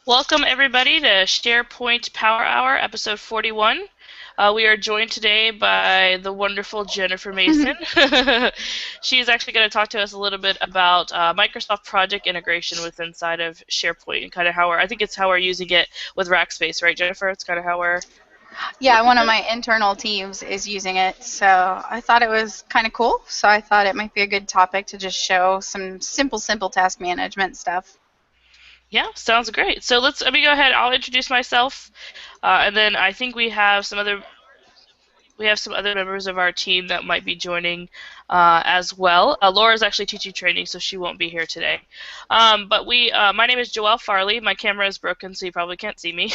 Welcome, everybody, to SharePoint Power Hour, episode 41. We are joined today by the wonderful Jennifer Mason. She is actually going to talk to us a little bit about Microsoft project integration with inside of SharePoint and kind of I think it's how we're using it with Rackspace, right, Jennifer? It's kind of how we're Yeah, one of my internal teams is using it, so I thought it was kind of cool. So I thought it might be a good topic to just show some simple task management stuff. Yeah, sounds great. So let me go ahead. I'll introduce myself, and then I think we have some other members of our team that might be joining as well. Laura's actually teaching training, so she won't be here today. My name is Joelle Farley. My camera is broken, so you probably can't see me.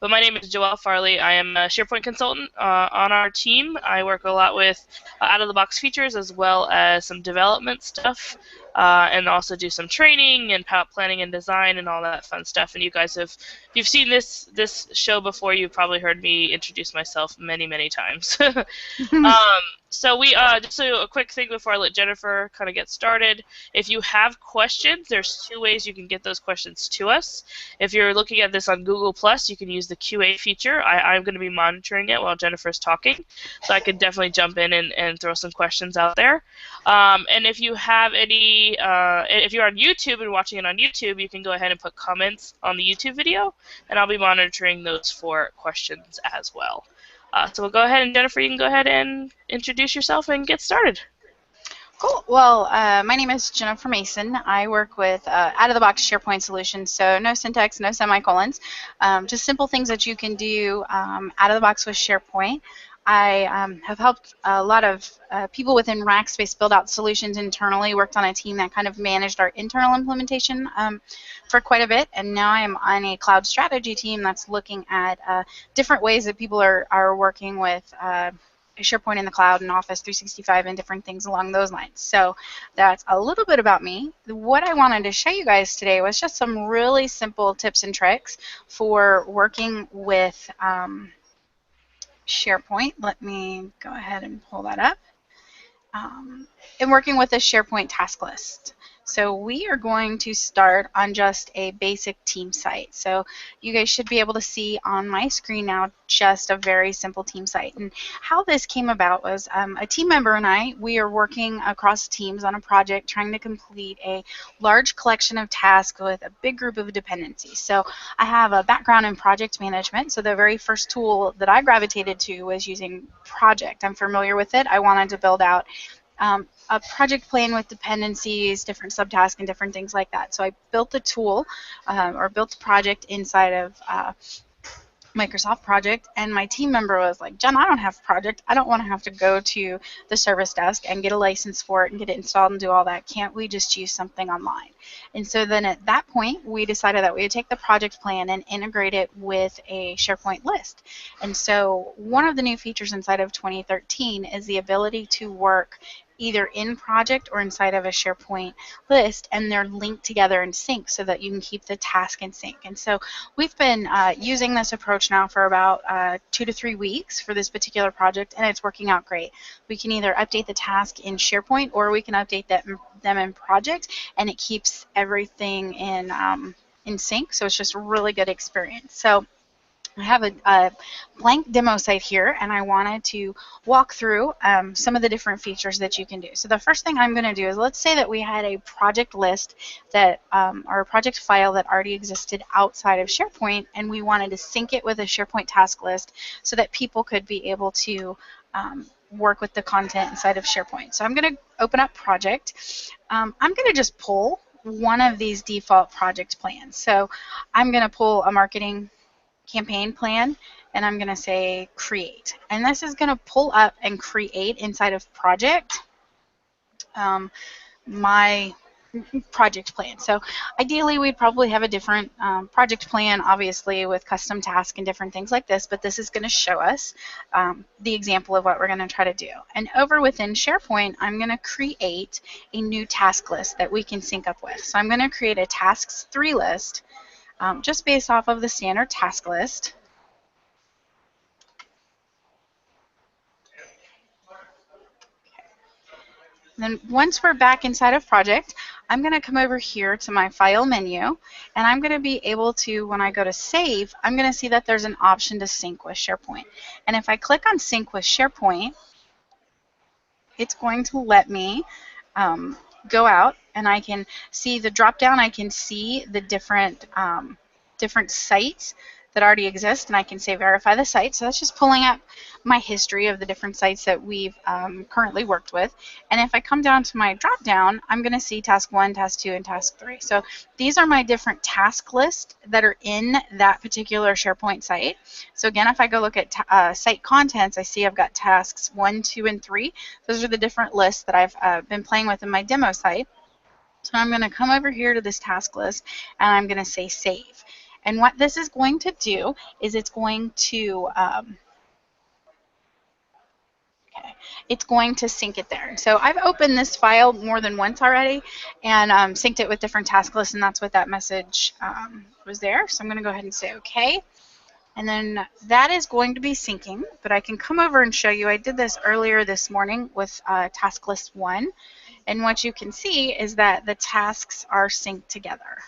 But my name is Joelle Farley. I am a SharePoint consultant on our team. I work a lot with out-of-the-box features as well as some development stuff. And also do some training and planning and design and all that fun stuff. And you guys if you've seen this show before, you've probably heard me introduce myself many times. So we just a quick thing before I let Jennifer kind of get started. If you have questions, there's two ways you can get those questions to us. If you're looking at this on Google Plus, you can use the QA feature. I'm going to be monitoring it while Jennifer's talking, so I can definitely jump in and throw some questions out there. And if you have if you're on YouTube and watching it on YouTube, you can go ahead and put comments on the YouTube video, and I'll be monitoring those for questions as well. So we'll go ahead, and Jennifer, you can go ahead and introduce yourself and get started. Cool. Well, my name is Jennifer Mason. I work with out-of-the-box SharePoint solutions, so no syntax, no semicolons, just simple things that you can do out of the box with SharePoint. I have helped a lot of people within Rackspace build out solutions internally, worked on a team that kind of managed our internal implementation for quite a bit, and now I am on a cloud strategy team that's looking at different ways that people are working with SharePoint in the cloud and Office 365 and different things along those lines. So that's a little bit about me. What I wanted to show you guys today was just some really simple tips and tricks for working with SharePoint. Let me go ahead and pull that up. And working with a SharePoint task list. So we are going to start on just a basic team site. So you guys should be able to see on my screen now just a very simple team site. And how this came about was a team member and I, we are working across teams on a project trying to complete a large collection of tasks with a big group of dependencies. So I have a background in project management, so the very first tool that I gravitated to was using Project. I'm familiar with it. I wanted to build out a project plan with dependencies, different subtasks, and different things like that. So I built the tool or built the project inside of Microsoft Project, and my team member was like, Jen, I don't have Project. I don't want to have to go to the service desk and get a license for it and get it installed and do all that. Can't we just use something online? And so then at that point, we decided that we would take the project plan and integrate it with a SharePoint list. And so one of the new features inside of 2013 is the ability to work either in project or inside of a SharePoint list, and they're linked together in sync so that you can keep the task in sync. And so we've been using this approach now for about 2 to 3 weeks for this particular project, and it's working out great. We can either update the task in SharePoint or we can update them in project, and it keeps everything in sync, so it's just a really good experience. So I have a blank demo site here, and I wanted to walk through some of the different features that you can do. So the first thing I'm going to do is, let's say that we had a project list that, or a project file that already existed outside of SharePoint, and we wanted to sync it with a SharePoint task list so that people could be able to work with the content inside of SharePoint. So I'm going to open up Project. I'm going to just pull one of these default project plans. So I'm going to pull a marketing campaign plan, and I'm going to say create. And this is going to pull up and create inside of project my project plan. So ideally we'd probably have a different project plan, obviously with custom tasks and different things like this, but this is going to show us the example of what we're going to try to do. And over within SharePoint, I'm going to create a new task list that we can sync up with. So I'm going to create a tasks 3 list just based off of the standard task list. And then once we're back inside of project, I'm going to come over here to my file menu, and I'm going to be able to, when I go to save, I'm going to see that there's an option to sync with SharePoint. And if I click on sync with SharePoint, it's going to let me go out, and I can see the drop down. I can see the different sites that already exist, and I can say verify the site. So that's just pulling up my history of the different sites that we've currently worked with. And if I come down to my drop down, I'm going to see task 1, task 2, and task 3. So these are my different task lists that are in that particular SharePoint site. So again, if I go look at site contents, I see I've got tasks 1, 2, and 3. Those are the different lists that I've been playing with in my demo site. So I'm going to come over here to this task list, and I'm going to say save. And what this is going to do is it's going to sync it there. So I've opened this file more than once already and synced it with different task lists, and that's what that message was there. So I'm going to go ahead and say OK. And then that is going to be syncing, but I can come over and show you. I did this earlier this morning with task list 1, and what you can see is that the tasks are synced together.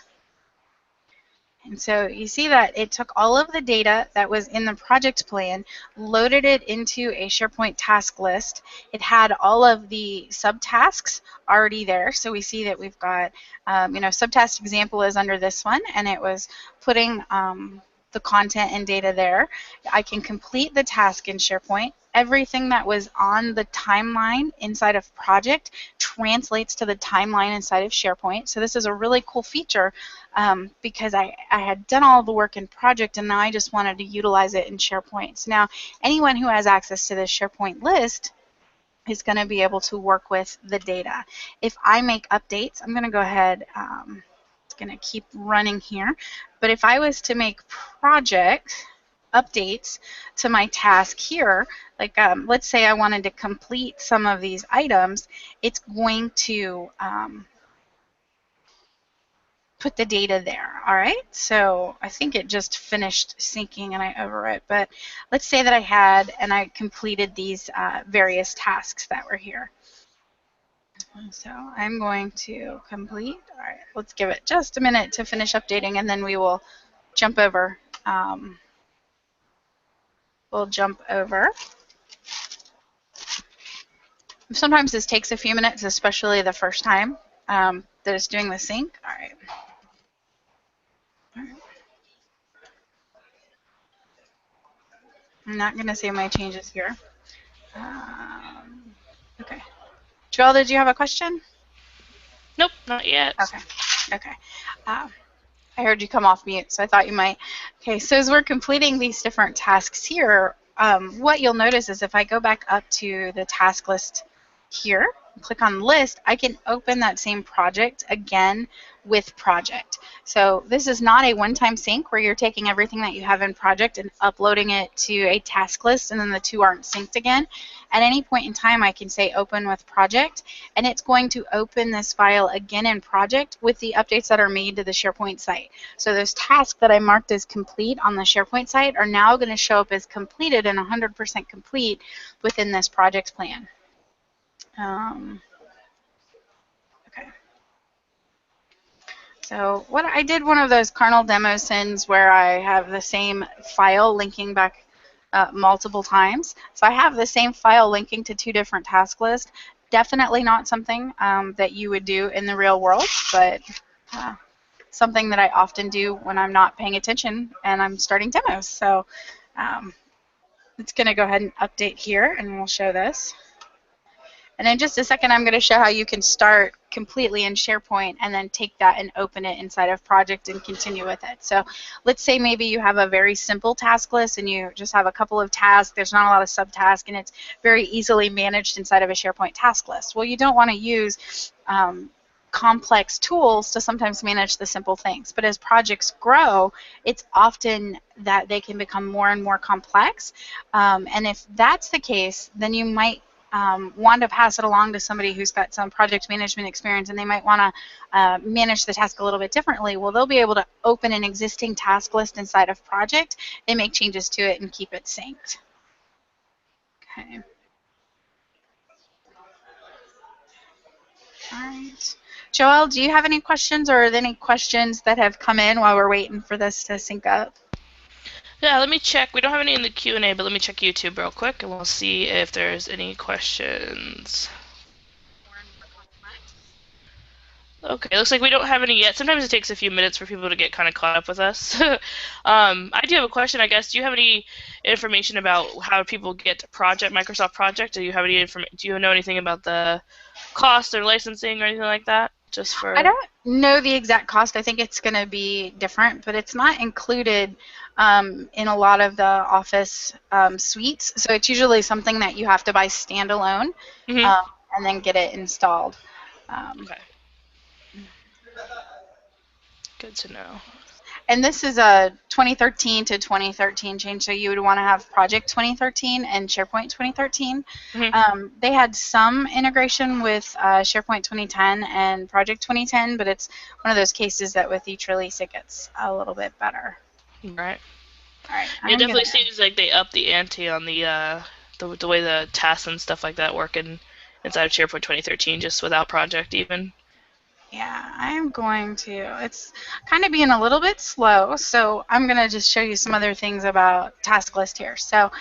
And so you see that it took all of the data that was in the project plan, loaded it into a SharePoint task list. It had all of the subtasks already there. So we see that we've got, subtask example is under this one, and it was putting the content and data there. I can complete the task in SharePoint. Everything that was on the timeline inside of project translates to the timeline inside of SharePoint. So this is a really cool feature because I had done all the work in project, and now I just wanted to utilize it in SharePoint. So now anyone who has access to this SharePoint list is going to be able to work with the data. If I make updates, I'm going to go ahead, it's going to keep running here, but if I was to make project updates to my task here, like let's say I wanted to complete some of these items, it's going to put the data there. All right, so I think it just finished syncing and I overwrote, but let's say that I had and I completed these various tasks that were here. So I'm going to complete. All right, let's give it just a minute to finish updating, and then we will jump over. We'll jump over. Sometimes this takes a few minutes, especially the first time that it's doing the sync. All right. I'm not going to save my changes here. Okay. Joelle, did you have a question? Nope, not yet. Okay. Okay. I heard you come off mute, so I thought you might. Okay, so as we're completing these different tasks here, what you'll notice is if I go back up to the task list here, click on list, I can open that same project again with project. So this is not a one-time sync where you're taking everything that you have in project and uploading it to a task list, and then the two aren't synced again. At any point in time, I can say open with project, and it's going to open this file again in project with the updates that are made to the SharePoint site. So those tasks that I marked as complete on the SharePoint site are now going to show up as completed and 100% complete within this project plan. Okay. So what I did one of those kernel demo sends where I have the same file linking back multiple times. So I have the same file linking to two different task lists. Definitely not something that you would do in the real world, but something that I often do when I'm not paying attention and I'm starting demos. So it's going to go ahead and update here, and we'll show this. And in just a second, I'm going to show how you can start completely in SharePoint and then take that and open it inside of project and continue with it. So let's say maybe you have a very simple task list and you just have a couple of tasks. There's not a lot of subtasks, and it's very easily managed inside of a SharePoint task list. Well, you don't want to use complex tools to sometimes manage the simple things. But as projects grow, it's often that they can become more and more complex. And if that's the case, then you might want to pass it along to somebody who's got some project management experience, and they might want to manage the task a little bit differently. Well, they'll be able to open an existing task list inside of project and make changes to it and keep it synced. Okay. All right. Joelle, do you have any questions, or are there any questions that have come in while we're waiting for this to sync up? Yeah, let me check. We don't have any in the Q&A, but let me check YouTube real quick, and we'll see if there's any questions. Okay, looks like we don't have any yet. Sometimes it takes a few minutes for people to get kind of caught up with us. I do have a question, I guess. Do you have any information about how people get to Microsoft Project? Do you have any Do you know anything about the cost or licensing or anything like that? Just I for. don't know the exact cost. I think it's going to be different, but it's not included in a lot of the Office suites. So it's usually something that you have to buy standalone Mhm. and then get it installed. Um, Okay. Good to know. And this is a 2013 to 2013 change, so you would want to have Project 2013 and SharePoint 2013. Mhm. They had some integration with SharePoint 2010 and Project 2010, but it's one of those cases that with each release it gets a little bit better. Right. All right, It I'm definitely gonna. seems like they up the ante on the way the tasks and stuff like that work inside of SharePoint 2013, just without Project even. Yeah, I'm going to. It's kind of being a little bit slow, so I'm going to just show you some other things about task list here. So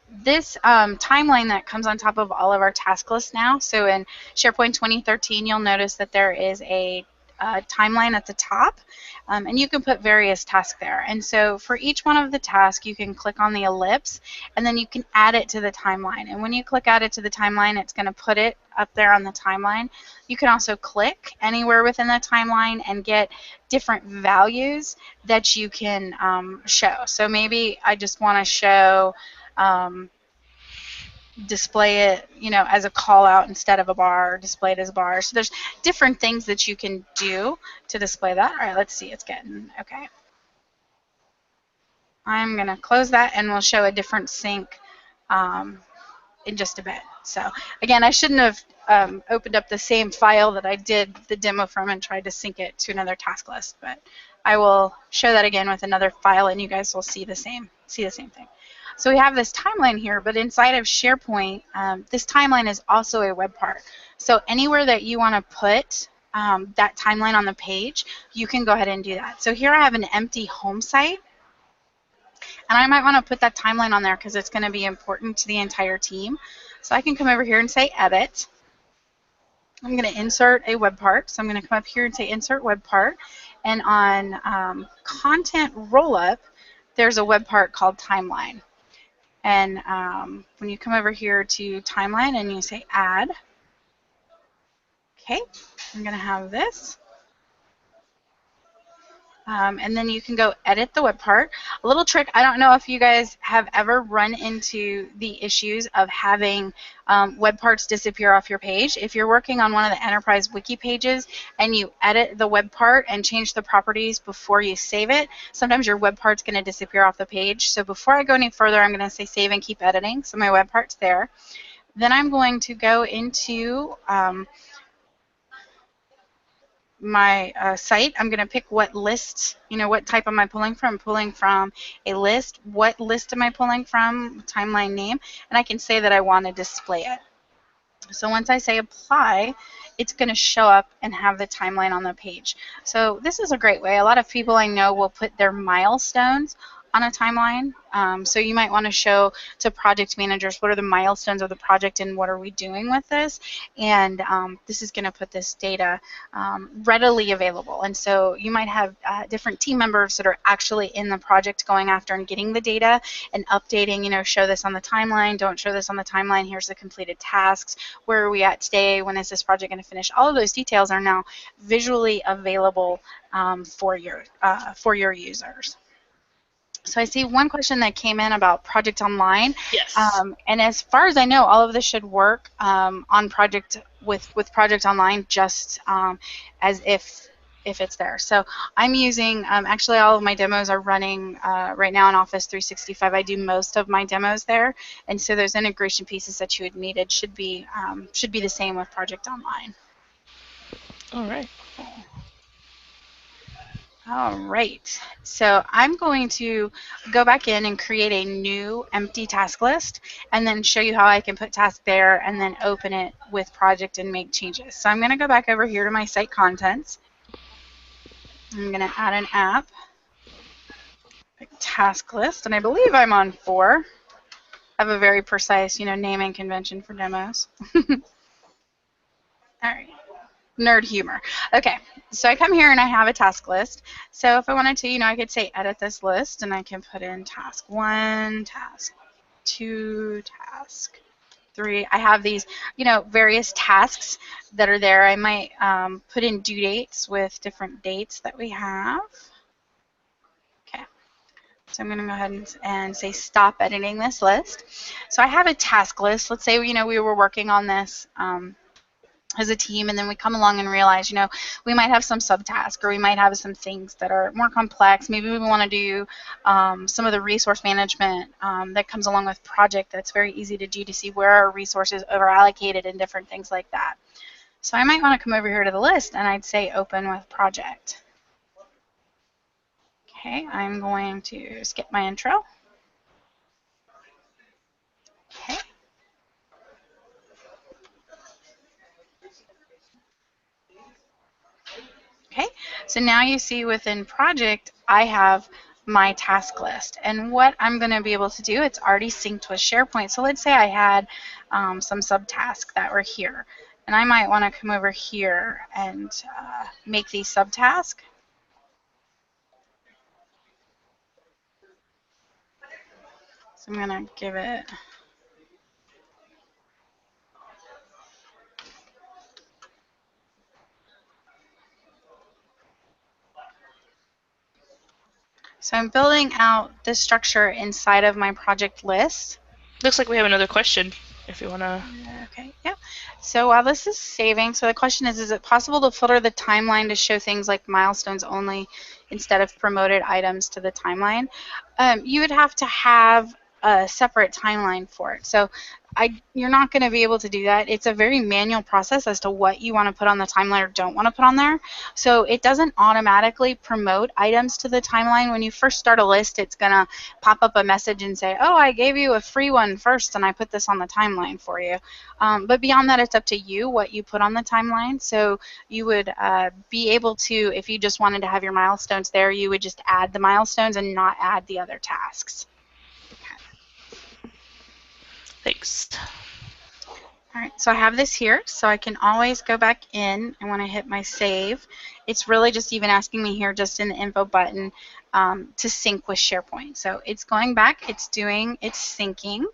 this timeline that comes on top of all of our task lists now. So in SharePoint 2013, you'll notice that there is a timeline at the top, and you can put various tasks there. And so for each one of the tasks, you can click on the ellipse, and then you can add it to the timeline. And when you click add it to the timeline, it's going to put it up there on the timeline. You can also click anywhere within the timeline and get different values that you can show. So maybe I just want to show display it, as a call out instead of a bar, or display it as a bar. So there's different things that you can do to display that. All right, let's see. It's getting okay. I'm going to close that, and we'll show a different sync in just a bit. So again, I shouldn't have opened up the same file that I did the demo from and tried to sync it to another task list, but I will show that again with another file, and you guys will see the same thing. So we have this timeline here, but inside of SharePoint, this timeline is also a web part. So anywhere that you want to put that timeline on the page, you can go ahead and do that. So here I have an empty home site, and I might want to put that timeline on there because it's going to be important to the entire team. So I can come over here and say edit. I'm going to insert a web part. So I'm going to come up here and say insert web part. And on content rollup, there's a web part called timeline. And when you come over here to timeline and you say add, okay, I'm going to have this. And then you can go edit the web part. A little trick, I don't know if you guys have ever run into the issues of having web parts disappear off your page. If you're working on one of the enterprise wiki pages and you edit the web part and change the properties before you save it, sometimes your web part's going to disappear off the page. So before I go any further, I'm going to say save and keep editing. So my web part's there. Then I'm going to go into my site. I'm going to pick what list, what type am I pulling from. I'm pulling from a list. What list am I pulling from? Timeline name. And I can say that I want to display it. So once I say apply, it's going to show up and have the timeline on the page. So this is a great way. A lot of people I know will put their milestones on a timeline. So you might want to show to project managers what are the milestones of the project and what are we doing with this. And this is going to put this data readily available. And so you might have different team members that are actually in the project going after and getting the data and updating, show this on the timeline, don't show this on the timeline, here's the completed tasks, where are we at today, when is this project going to finish. All of those details are now visually available for your users. So I see one question that came in about Project Online, Yes. and as far as I know, all of this should work on Project with Project Online, just as if it's there. So I'm using actually all of my demos are running right now in Office 365. I do most of my demos there, and so those integration pieces that you had needed should be the same with Project Online. All right. All right, so I'm going to go back in and create a new empty task list and then show you how I can put task there and then open it with project and make changes. So I'm going to go back over here to my site contents. I'm going to add an app, task list, and I believe I'm on 4. I have a very precise, naming convention for demos. All right. Nerd humor. Okay, so I come here and I have a task list. So if I wanted to, I could say edit this list and I can put in task 1, task 2, task 3. I have these, various tasks that are there. I might put in due dates with different dates that we have. Okay, so I'm going to go ahead and say stop editing this list. So I have a task list. Let's say, we were working on this as a team, and then we come along and realize, we might have some subtasks or we might have some things that are more complex. Maybe we want to do some of the resource management that comes along with project that's very easy to do to see where our resources are allocated and different things like that. So I might want to come over here to the list and I'd say open with project. Okay, I'm going to skip my intro. Okay. Okay, so now you see within project, I have my task list. And what I'm going to be able to do, it's already synced with SharePoint. So let's say I had some subtasks that were here. And I might want to come over here and make these subtasks. So I'm going to give it... So I'm building out this structure inside of my project list. Looks like we have another question, if you want to. Okay, yeah. So while this is saving, so the question is it possible to filter the timeline to show things like milestones only instead of promoted items to the timeline? You would have to have a separate timeline for it. So you're not going to be able to do that. It's a very manual process as to what you want to put on the timeline or don't want to put on there. So it doesn't automatically promote items to the timeline. When you first start a list, it's going to pop up a message and say, oh, I gave you a free one first and I put this on the timeline for you. But beyond that, it's up to you what you put on the timeline. So you would be able to, if you just wanted to have your milestones there, you would just add the milestones and not add the other tasks. Thanks. All right, so I have this here, so I can always go back in, and when I hit my save, it's really just even asking me here just in the info button to sync with SharePoint. So it's going back, it's doing its syncing,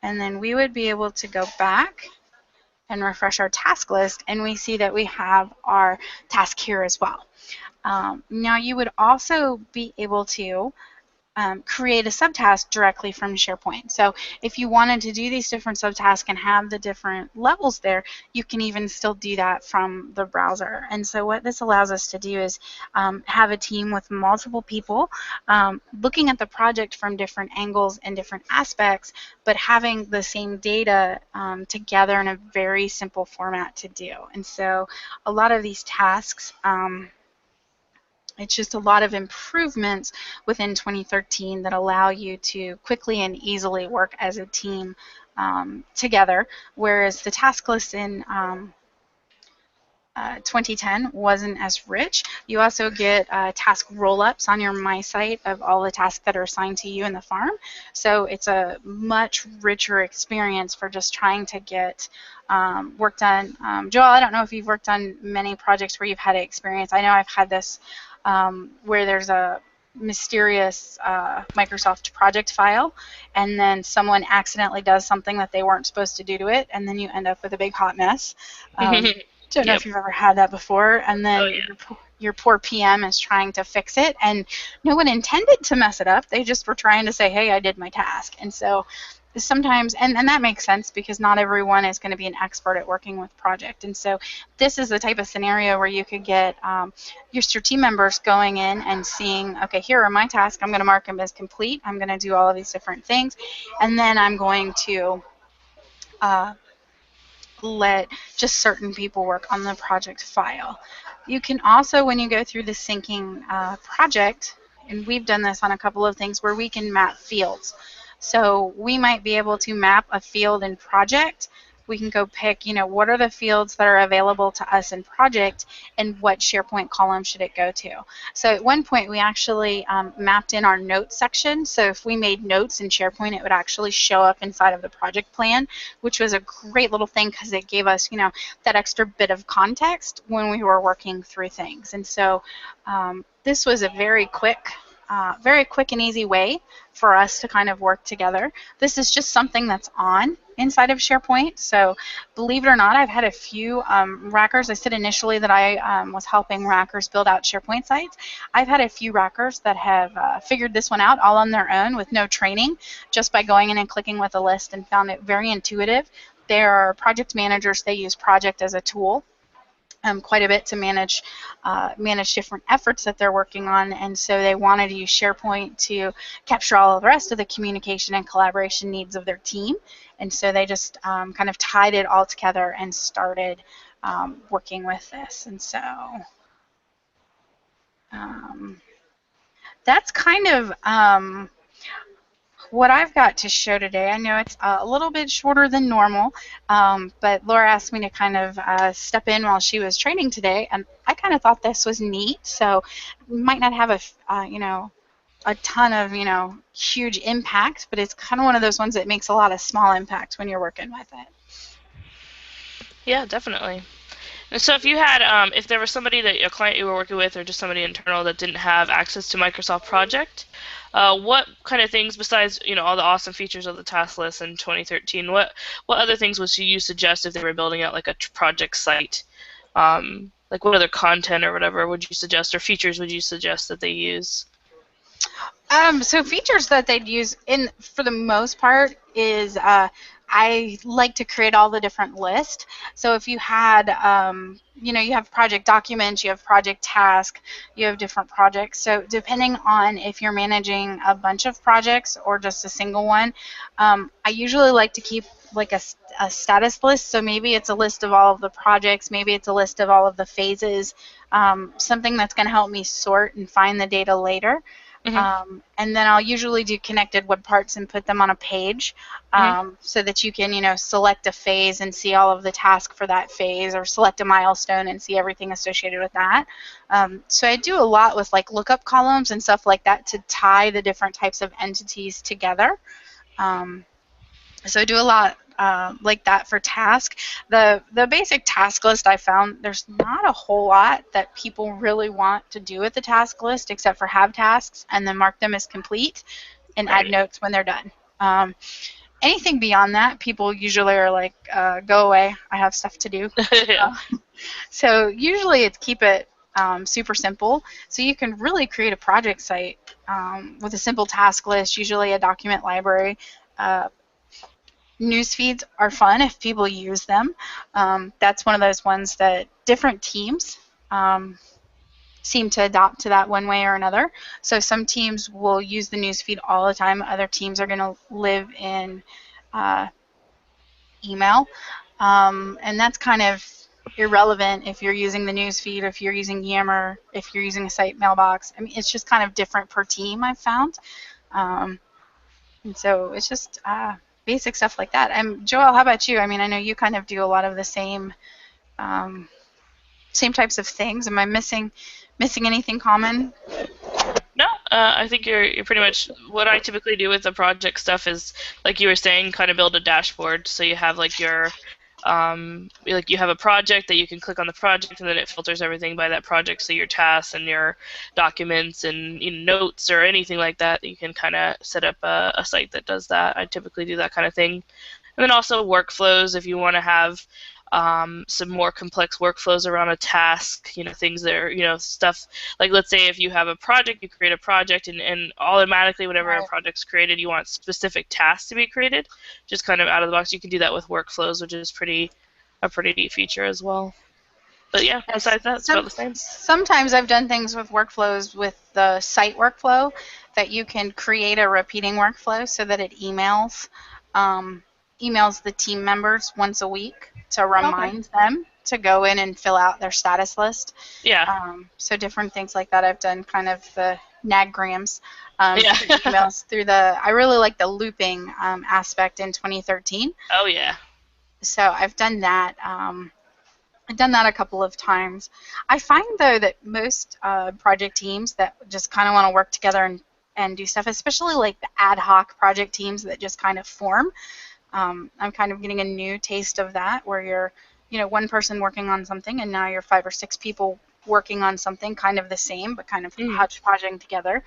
and then we would be able to go back and refresh our task list, and we see that we have our task here as well. Now you would also be able to create a subtask directly from SharePoint. So if you wanted to do these different subtasks and have the different levels there, you can even still do that from the browser. And so what this allows us to do is have a team with multiple people looking at the project from different angles and different aspects, but having the same data together in a very simple format to do. And so a lot of these tasks, it's just a lot of improvements within 2013 that allow you to quickly and easily work as a team together, whereas the task list in 2010 wasn't as rich. You also get task roll-ups on your My Site of all the tasks that are assigned to you in the farm. So it's a much richer experience for just trying to get work done. Joel, I don't know if you've worked on many projects where you've had experience. I know I've had this where there's a mysterious Microsoft project file, and then someone accidentally does something that they weren't supposed to do to it, and then you end up with a big hot mess. Don't know if you've ever had that before, and then your poor PM is trying to fix it, and no one intended to mess it up. They just were trying to say, hey, I did my task. And so sometimes, and that makes sense because not everyone is going to be an expert at working with project. And so this is the type of scenario where you could get your team members going in and seeing, okay, here are my tasks. I'm going to mark them as complete. I'm going to do all of these different things, and then I'm going to let just certain people work on the project file. You can also, when you go through the syncing project, and we've done this on a couple of things where we can map fields. So we might be able to map a field in project. We can go pick, what are the fields that are available to us in project and what SharePoint column should it go to. So at one point we actually mapped in our notes section. So if we made notes in SharePoint, it would actually show up inside of the project plan, which was a great little thing because it gave us, that extra bit of context when we were working through things. And so this was a very quick and easy way for us to kind of work together. This is just something that's on inside of SharePoint. So believe it or not, I've had a few rackers. I said initially that I was helping rackers build out SharePoint sites. I've had a few rackers that have figured this one out all on their own with no training, just by going in and clicking with a list, and found it very intuitive. There are project managers, they use project as a tool quite a bit to manage different efforts that they're working on, and so they wanted to use SharePoint to capture all of the rest of the communication and collaboration needs of their team, and so they just kind of tied it all together and started working with this. And so that's kind of what I've got to show today. I know it's a little bit shorter than normal, but Laura asked me to kind of step in while she was training today, and I kind of thought this was neat. So might not have a ton of huge impact, but it's kind of one of those ones that makes a lot of small impact when you're working with it. Yeah, definitely. And so if you had, if there was somebody that a client you were working with, or just somebody internal that didn't have access to Microsoft Project, what kind of things besides all the awesome features of the task list in 2013? What other things would you suggest if they were building out like a project site? Like what other content or whatever would you suggest, or features would you suggest that they use? So features that they'd use for the most part is I like to create all the different lists. So if you had, you have project documents, you have project task, you have different projects. So depending on if you're managing a bunch of projects or just a single one, I usually like to keep like a status list. So maybe it's a list of all of the projects, maybe it's a list of all of the phases, something that's going to help me sort and find the data later. And then I'll usually do connected web parts and put them on a page so that you can, select a phase and see all of the tasks for that phase, or select a milestone and see everything associated with that. So I do a lot with like lookup columns and stuff like that to tie the different types of entities together. So I do a lot like that for task. The basic task list, I found there's not a whole lot that people really want to do with the task list except for have tasks and then mark them as complete and add notes when they're done. Anything beyond that, people usually are like, go away, I have stuff to do. Yeah. So usually it's keep it super simple. So you can really create a project site with a simple task list, usually a document library. News feeds are fun if people use them. That's one of those ones that different teams seem to adopt to that one way or another. So some teams will use the news feed all the time. Other teams are going to live in email. And that's kind of irrelevant if you're using the news feed, if you're using Yammer, if you're using a site mailbox. I mean, it's just kind of different per team, I've found. And so it's just basic stuff like that. Joelle, how about you? I mean, I know you kind of do a lot of the same types of things. Am I missing anything common? No, I think you're pretty much what I typically do with the project stuff is, like you were saying, kind of build a dashboard. So you have like your you have a project that you can click on the project, and then it filters everything by that project. So your tasks and your documents and notes or anything like that, you can kind of set up a site that does that. I typically do that kind of thing. And then also workflows, if you want to have some more complex workflows around a task, things that are, stuff like, let's say if you have a project, you create a project, and automatically whenever a project's created, you want specific tasks to be created, just kind of out of the box. You can do that with workflows, which is a pretty neat feature as well. But yeah, besides that, it's about the same. Sometimes I've done things with workflows with the site workflow that you can create a repeating workflow so that it emails emails the team members once a week to Okay. remind them to go in and fill out their status list. Yeah. So different things like that. I've done kind of the nagrams Yeah. through emails through the. I really like the looping aspect in 2013. Oh yeah. So I've done that. I've done that a couple of times. I find though that most project teams that just kind of want to work together and do stuff, especially like the ad hoc project teams that just kind of form. I'm kind of getting a new taste of that, where you're, one person working on something, and now you're 5 or 6 people working on something kind of the same, but kind of Mm. hodgepodging together.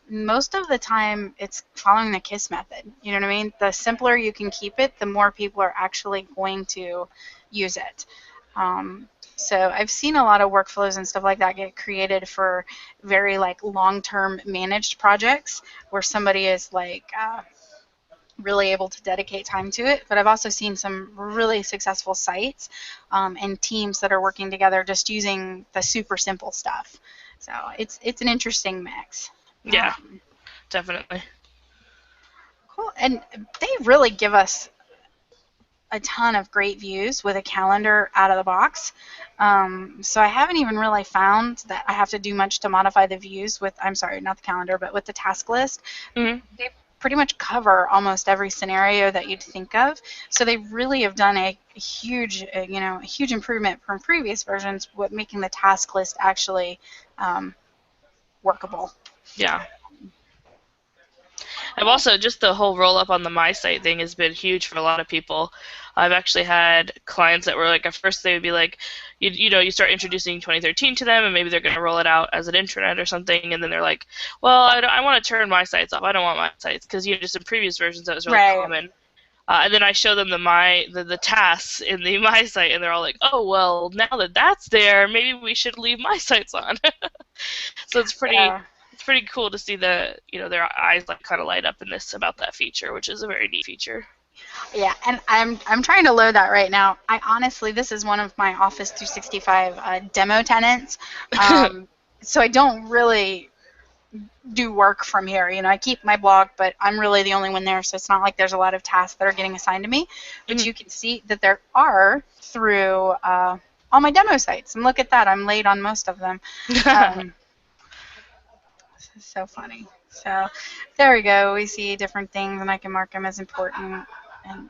Most of the time, it's following the KISS method. You know what I mean? The simpler you can keep it, the more people are actually going to use it. So I've seen a lot of workflows and stuff like that get created for very like long-term managed projects where somebody is like really able to dedicate time to it. But I've also seen some really successful sites and teams that are working together just using the super simple stuff. So it's an interesting mix. Yeah. Definitely. Cool. And they really give us a ton of great views with a calendar out of the box. So I haven't even really found that I have to do much to modify the views with, I'm sorry, not the calendar, but with the task list. Mhm. They pretty much cover almost every scenario that you'd think of. So they really have done a huge, a huge improvement from previous versions with making the task list actually workable. Yeah. I've also just the whole roll up on the My Site thing has been huge for a lot of people. I've actually had clients that were like, at first they would be like, you start introducing 2013 to them, and maybe they're going to roll it out as an intranet or something, and then they're like, well, I want to turn my sites off. I don't want my sites because just in previous versions that was really Right. common. And then I show them the tasks in the My Site, and they're all like, oh well, now that that's there, maybe we should leave My Sites on. So Yeah. it's pretty cool to see their eyes like kind of light up in this about that feature, which is a very neat feature. Yeah, and I'm trying to load that right now. I honestly, this is one of my Office 365 demo tenants, so I don't really do work from here. I keep my blog, but I'm really the only one there, so it's not like there's a lot of tasks that are getting assigned to me. But Mhm. you can see that there are through all my demo sites, and look at that, I'm late on most of them. Um, this is so funny. So there we go. We see different things, and I can mark them as important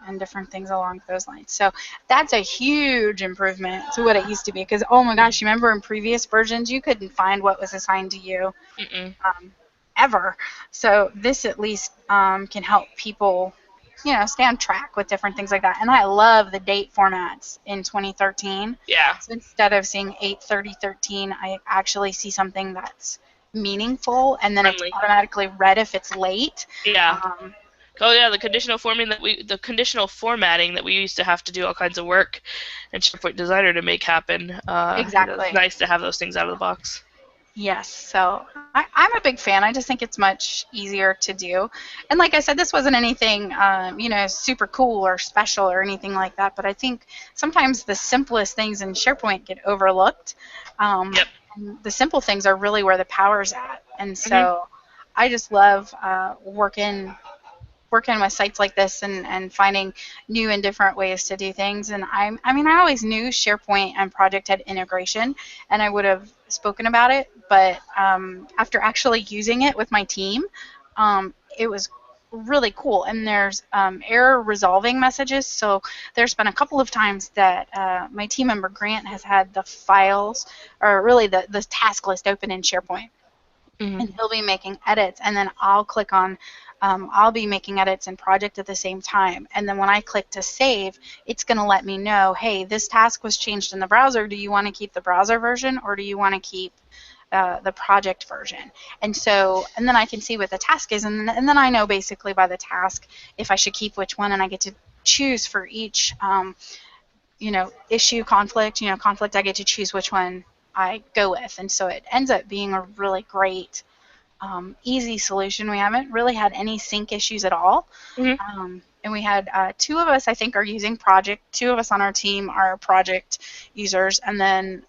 and different things along those lines. So that's a huge improvement to what it used to be. Because, oh my gosh, you remember in previous versions, you couldn't find what was assigned to you Mm-mm. um, ever. So this at least can help people, stay on track with different things like that. And I love the date formats in 2013. Yeah, So instead of seeing 8/30/13, I actually see something that's meaningful, and then it's friendly. automatically read if it's late. Yeah. Um, Oh yeah, the conditional formatting that we used to have to do all kinds of work in SharePoint Designer to make happen. It's exactly. nice to have those things out of the box. Yes, so I'm a big fan. I just think it's much easier to do. And like I said, this wasn't anything, super cool or special or anything like that. But I think sometimes the simplest things in SharePoint get overlooked. Um, Yep. and the simple things are really where the power's at. And Mhm. so I just love working with sites like this and finding new and different ways to do things. And I always knew SharePoint and Project had integration, and I would have spoken about it. But after actually using it with my team, it was really cool. And there's error resolving messages. So there's been a couple of times that my team member Grant has had the files, or really the task list open in SharePoint, Mhm. and he'll be making edits, and then I'll be making edits in project at the same time, and then when I click to save, it's going to let me know, hey, this task was changed in the browser. Do you want to keep the browser version, or do you want to keep the project version? And then I can see what the task is, and then I know basically by the task if I should keep which one, and I get to choose for each issue, conflict, I get to choose which one I go with. And so it ends up being a really great, easy solution. We haven't really had any sync issues at all. Mhm. And we had 2 of us, I think, are using Project. 2 of us on our team are Project users, and then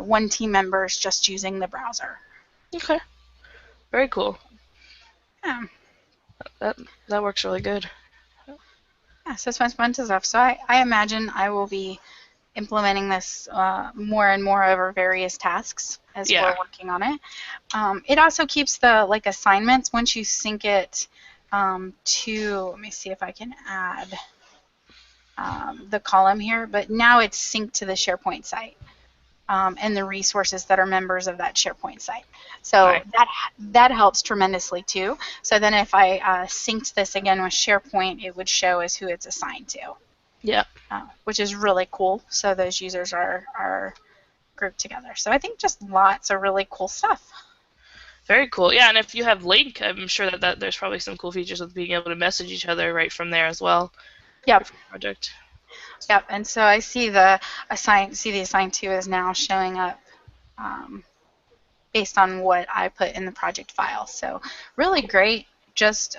one team member is just using the browser. Okay. Very cool. Yeah. That that works really good. Yeah, so it's fun stuff. So I imagine I will be implementing this more and more over various tasks as we're Yeah, working on it. It also keeps the like assignments once you sync it to. Let me see if I can add the column here. But now it's synced to the SharePoint site. And the resources that are members of that SharePoint site. So nice. that helps tremendously too. So then if I synced this again with SharePoint, it would show as who it's assigned to, Yeah, which is really cool. So those users are grouped together. So I think just lots of really cool stuff. very cool. Yeah, and if you have Link, I'm sure that there's probably some cool features with being able to message each other right from there as well. Yep, Different project. yep. And so I see the assigned to is now showing up um, based on what I put in the project file. So really great. Just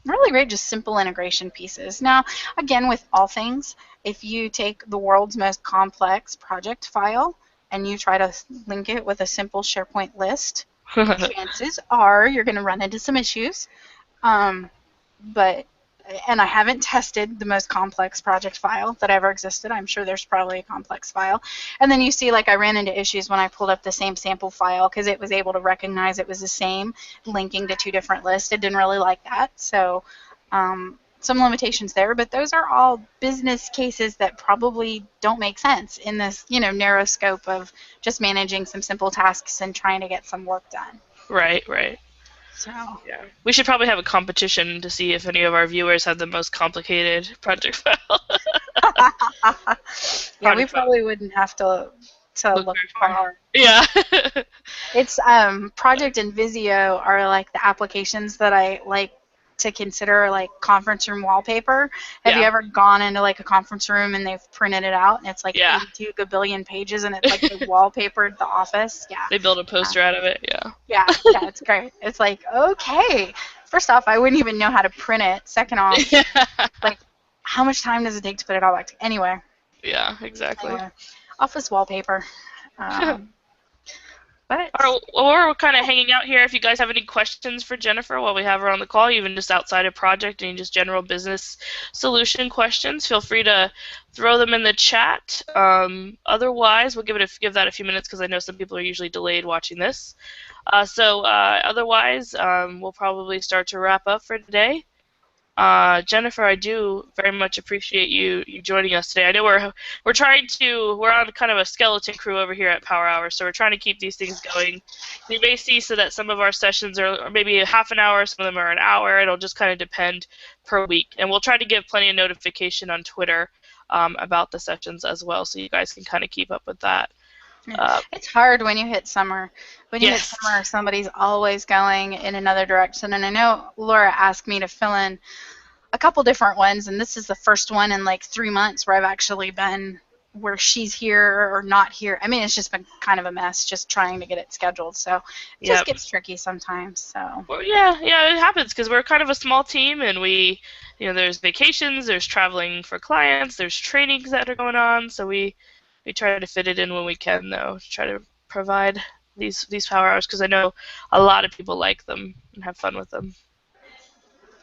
really great, just simple integration pieces. Now, again, with all things, if you take the world's most complex project file and you try to link it with a simple SharePoint list, chances are you're going to run into some issues. Um, but and I haven't tested the most complex project file that ever existed. I'm sure there's probably a complex file. And then you see, like, I ran into issues when I pulled up the same sample file because it was able to recognize it was the same, linking to two different lists. It didn't really like that. So some limitations there, but those are all business cases that probably don't make sense in this, narrow scope of just managing some simple tasks and trying to get some work done. Right, right. So Yeah. We should probably have a competition to see if any of our viewers have the most complicated project file. yeah, we project file. probably wouldn't have to Look look very far far. hard. Yeah. It's Project and Visio are like the applications that I like to consider like conference room wallpaper. Have you Yeah. ever gone into like a conference room and they've printed it out and it's like Yeah. 82 gabillion pages and it's like they wallpapered the office? Yeah. They build a Uh, poster out of it. Yeah. yeah, it's great. It's like, okay. First off, I wouldn't even know how to print it. Second off, like, how much time does it take to put it all back together? Yeah, exactly. Anyway, office wallpaper. Um, All but right, well, we're kind of hanging out here. If you guys have any questions for Jennifer while we have her on the call, even just outside of project and just general business solution questions, feel free to throw them in the chat. Otherwise, we'll give that a few minutes because I know some people are usually delayed watching this. Otherwise, we'll probably start to wrap up for today. Jennifer, I do very much appreciate you joining us today. I know we're on kind of a skeleton crew over here at Power Hour, so we're trying to keep these things going. You may see so that some of our sessions are maybe a half an hour, some of them are an hour. It'll just kind of depend per week, and we'll try to give plenty of notification on Twitter about the sessions as well, so you guys can kind of keep up with that. yeah, Uh, it's hard when you hit summer. When you hit yes. summer, somebody's always going in another direction. And I know Laura asked me to fill in a couple different ones, and this is the first one in like 3 months where I've actually been where she's here or not here. I mean, it's just been kind of a mess just trying to get it scheduled. So it just Yep. gets tricky sometimes. So Well, yeah, it happens because we're kind of a small team, and there's vacations, there's traveling for clients, there's trainings that are going on, so we try to fit it in when we can, though, to try to provide these power hours because I know a lot of people like them and have fun with them.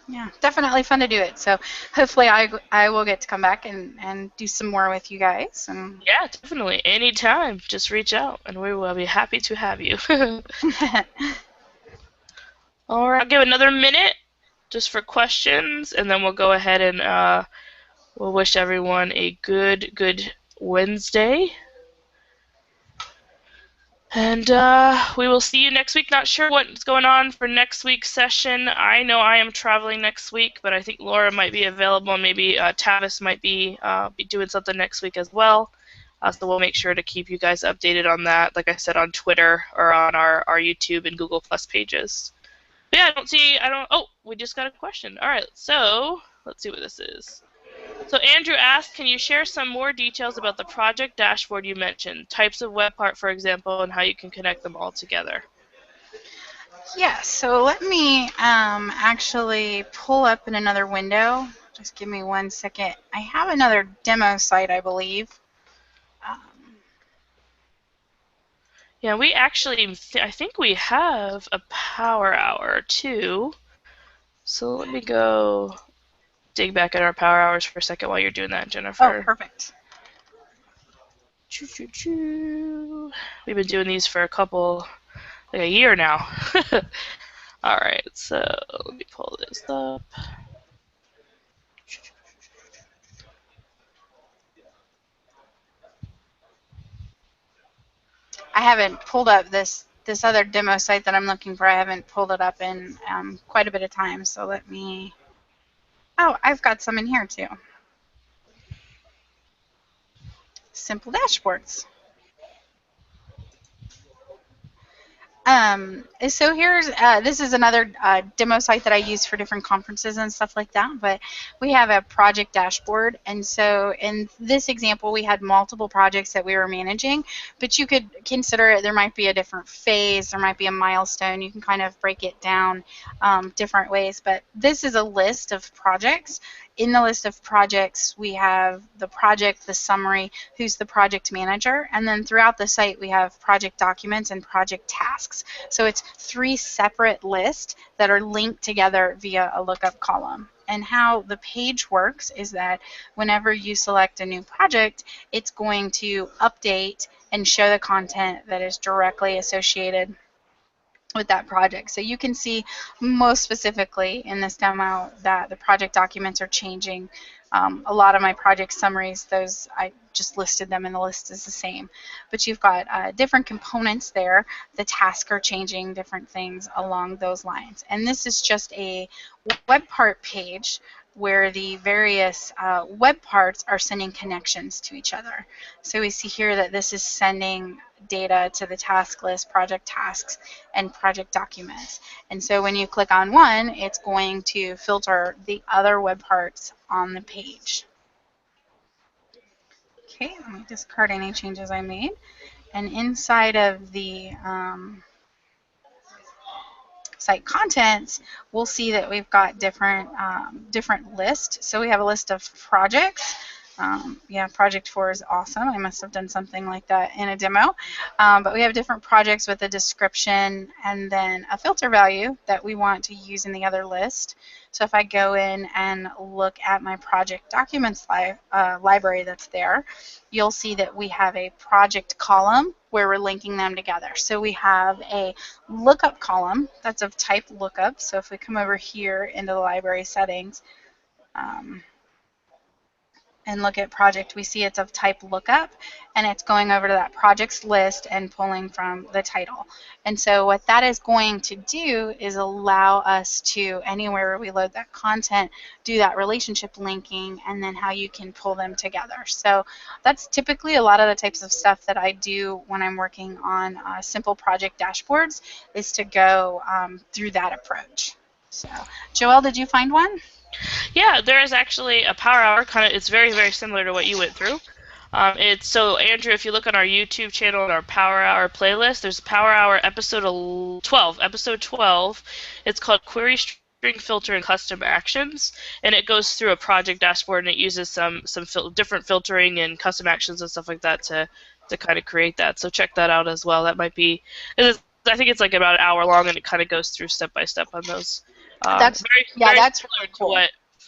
yeah, definitely fun to do it. So hopefully I will get to come back and do some more with you guys. And Yeah, definitely. Anytime, just reach out, and we will be happy to have you. All right, I'll give another minute just for questions, and then we'll go ahead and we'll wish everyone a good Wednesday. And we will see you next week. Not sure what's going on for next week's session. I know I am traveling next week, but I think Laura might be available. Maybe Tavis might be doing something next week as well. So we'll make sure to keep you guys updated on that, like I said, on Twitter or on our YouTube and Google Plus pages. But yeah, oh, we just got a question. All right, so let's see what this is. So Andrew asked, can you share some more details about the project dashboard you mentioned, types of web part, for example, and how you can connect them all together? yeah, so let me actually pull up in another window. Just give me 1 second. I have another demo site, I believe. Um, Yeah, we actually, I think we have a power hour too. So let me go. dig back at our power hours for a second while you're doing that, Oh, Jennifer. perfect. Choo, choo, choo. We've been doing these for like a year now. All right, so let me pull this up. I haven't pulled up this other demo site that I'm looking for. I haven't pulled it up in quite a bit of time. So let me. Oh, I've got some in here too. Simple dashboards. So here's this is another demo site that I use for different conferences and stuff like that. But we have a project dashboard, and so in this example, we had multiple projects that we were managing. But you could consider it. There might be a different phase. There might be a milestone. You can kind of break it down different ways. But this is a list of projects. In the list of projects, we have the project, the summary, who's the project manager, and then throughout the site we have project documents and project tasks. So it's 3 separate lists that are linked together via a lookup column. And how the page works is that whenever you select a new project, it's going to update and show the content that is directly associated with that project. So you can see most specifically in this demo that the project documents are changing. A lot of my project summaries, those I just listed them and the list is the same. But you've got different components there. The tasks are changing, different things along those lines. And this is just a web part page where the various web parts are sending connections to each other. So we see here that this is sending data to the task list, project tasks, and project documents. And so when you click on one, it's going to filter the other web parts on the page. Okay, let me discard any changes I made. And inside of the site contents, we'll see that we've got different lists. So we have a list of projects. Yeah, project 4 is awesome. I must have done something like that in a demo. But we have different projects with a description and then a filter value that we want to use in the other list. So if I go in and look at my project documents library that's there, you'll see that we have a project column where we're linking them together. So we have a lookup column that's of type lookup. So if we come over here into the library settings, and look at project, we see it's of type lookup, and it's going over to that projects list and pulling from the title. And so what that is going to do is allow us to, anywhere we load that content, do that relationship linking and then how you can pull them together. So that's typically a lot of the types of stuff that I do when I'm working on simple project dashboards, is to go through that approach. So Joelle, did you find one? Yeah, there is actually a power hour. It's very, very similar to what you went through. It's so Andrew, if you look on our YouTube channel and our Power Hour playlist, there's Power Hour episode 12. Episode 12. It's called Query String Filter and Custom Actions, and it goes through a project dashboard and it uses some different filtering and custom actions and stuff like that to kind of create that. So check that out as well. That might be. I think it's like about an hour long, and it kind of goes through step by step on those. That's Very that's similar really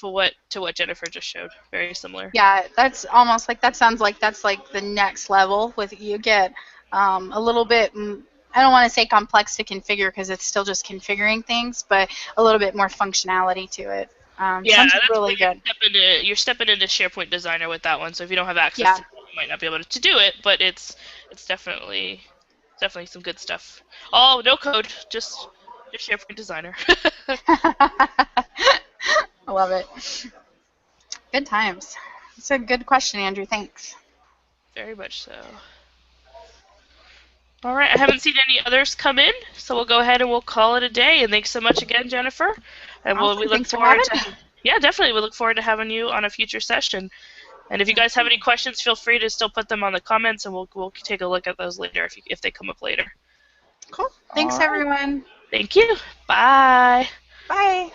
cool. to what Jennifer just showed. Very similar. Yeah, that's almost like, that sounds like that's like the next level with, you get a little bit, I don't want to say complex to configure because it's still just configuring things, but a little bit more functionality to it. Yeah, Sounds that's really where good. you're stepping into SharePoint Designer with that one. So if you don't have access Yeah. to it, you might not be able to do it, but it's definitely some good stuff. Oh, no code, just SharePoint Designer. I love it. Good times. It's a good question, Andrew. Thanks. Very much so. All right, I haven't seen any others come in, so we'll go ahead and we'll call it a day. And thanks so much again, Jennifer. And we Awesome. look Thanks for forward having to, me. yeah, definitely, we look forward to having you on a future session. And if you guys have any questions, feel free to still put them on the comments, and we'll take a look at those later if they come up later. Cool. All Thanks, right. everyone. Thank you. Bye. Bye.